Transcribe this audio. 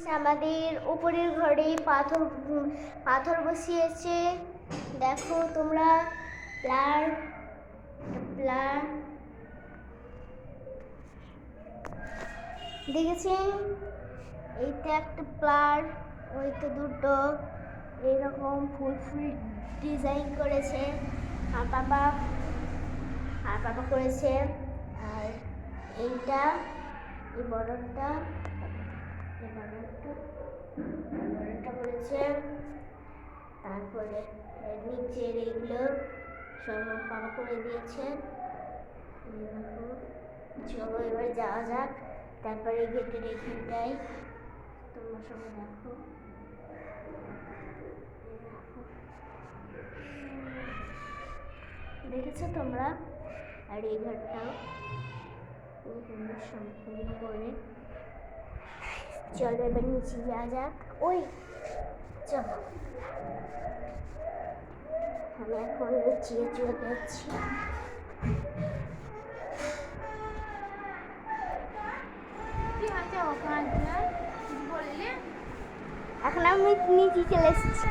আমাদের উপরের ঘরে পাথর পাথর বসিয়েছে। দেখো তোমরা প্লার প্লার দেখেছেন, এইটা একটা প্লার, ওই তো দুটো এরকম ফুল ফুল ডিজাইন করেছে আর বাবা করেছে। আর এইটা এই বড়টা করেছে। তারপরে নিচের এইগুলো সব বাবা করে দিয়েছে। চলো এবার যাওয়া যাক। তারপরে গেটের এইখানটায় তোমরা সবাই দেখো, দেখেছো তোমরা? আর এই ঘরটাও সম্পূর্ণ করে। চলো এবার নিচে যাওয়া যাক। ওই চলো, আমি এখন নিচে চলে যাচ্ছি। এখন আমি নিচে চলে এসেছি।